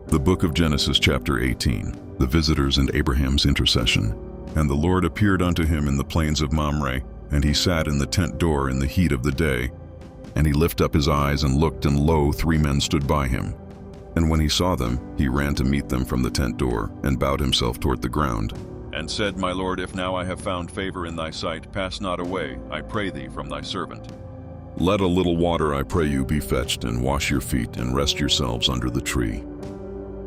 The book of Genesis chapter 18, the visitors and Abraham's intercession. And the Lord appeared unto him in the plains of Mamre, and he sat in the tent door in the heat of the day. And he lifted up his eyes and looked, and lo, 3 men stood by him. And when he saw them, he ran to meet them from the tent door, and bowed himself toward the ground, and said, My Lord, if now I have found favor in thy sight, pass not away, I pray thee, from thy servant. Let a little water, I pray you, be fetched, and wash your feet, and rest yourselves under the tree.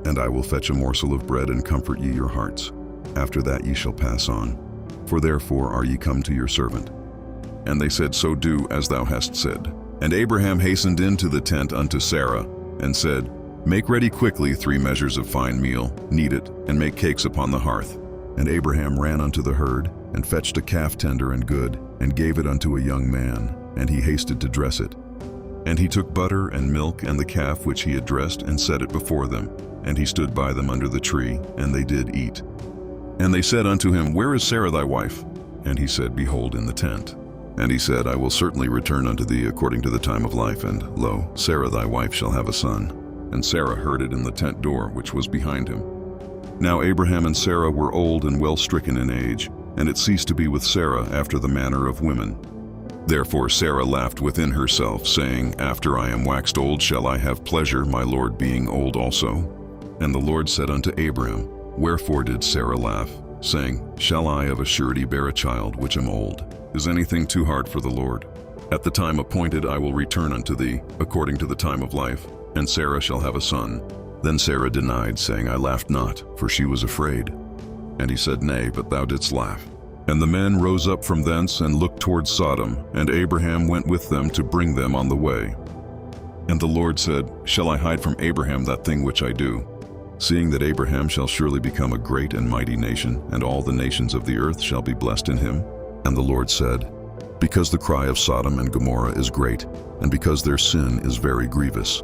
And I will fetch a morsel of bread, and comfort ye your hearts. After that ye shall pass on. For therefore are ye come to your servant. And they said, So do as thou hast said. And Abraham hastened into the tent unto Sarah, and said, Make ready quickly 3 measures of fine meal, knead it, and make cakes upon the hearth. And Abraham ran unto the herd, and fetched a calf tender and good, and gave it unto a young man, and he hasted to dress it. And he took butter and milk and the calf which he had dressed, and set it before them. And he stood by them under the tree, and they did eat. And they said unto him, Where is Sarah thy wife? And he said, Behold, in the tent. And he said, I will certainly return unto thee according to the time of life, and lo, Sarah thy wife shall have a son. And Sarah heard it in the tent door which was behind him. Now Abraham and Sarah were old and well stricken in age, and it ceased to be with Sarah after the manner of women. Therefore Sarah laughed within herself, saying, After I am waxed old shall I have pleasure, my Lord being old also? And the Lord said unto Abraham, Wherefore did Sarah laugh, saying, Shall I of a surety bear a child which am old? Is anything too hard for the Lord? At the time appointed I will return unto thee, according to the time of life, and Sarah shall have a son. Then Sarah denied, saying, I laughed not, for she was afraid. And he said, Nay, but thou didst laugh. And the men rose up from thence, and looked toward Sodom, and Abraham went with them to bring them on the way. And the Lord said, Shall I hide from Abraham that thing which I do? Seeing that Abraham shall surely become a great and mighty nation, and all the nations of the earth shall be blessed in him. And the Lord said, Because the cry of Sodom and Gomorrah is great, and because their sin is very grievous,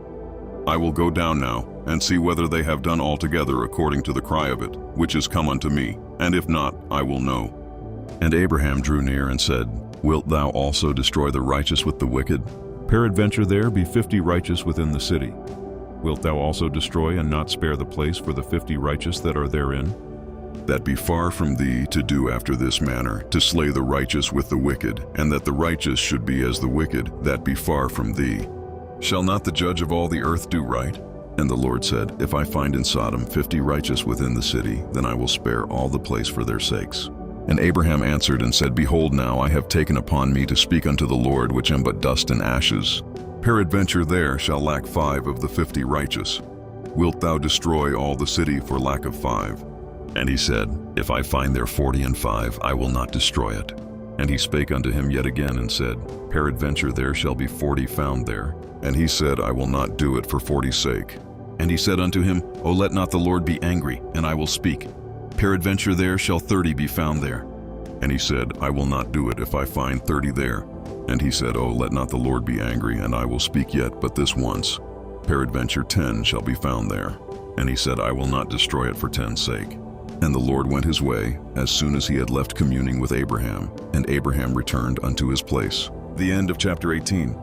I will go down now, and see whether they have done altogether according to the cry of it, which is come unto me, and if not, I will know. And Abraham drew near and said, Wilt thou also destroy the righteous with the wicked? Peradventure there be 50 righteous within the city. Wilt thou also destroy and not spare the place for the 50 righteous that are therein? That be far from thee to do after this manner, to slay the righteous with the wicked, and that the righteous should be as the wicked, that be far from thee. Shall not the judge of all the earth do right? And the Lord said, If I find in Sodom 50 righteous within the city, then I will spare all the place for their sakes. And Abraham answered and said, Behold, now I have taken upon me to speak unto the Lord, which am but dust and ashes. Peradventure there shall lack 5 of the 50 righteous. Wilt thou destroy all the city for lack of 5? And he said, If I find there 40 and 5, I will not destroy it. And he spake unto him yet again and said, Peradventure there shall be 40 found there. And he said, I will not do it for 40's sake. And he said unto him, O let not the Lord be angry, and I will speak. Peradventure there shall 30 be found there. And he said, I will not do it if I find 30 there. And he said, O let not the Lord be angry, and I will speak yet but this once. Peradventure 10 shall be found there. And he said, I will not destroy it for 10's sake. And the Lord went his way, as soon as he had left communing with Abraham, and Abraham returned unto his place. The end of chapter 18.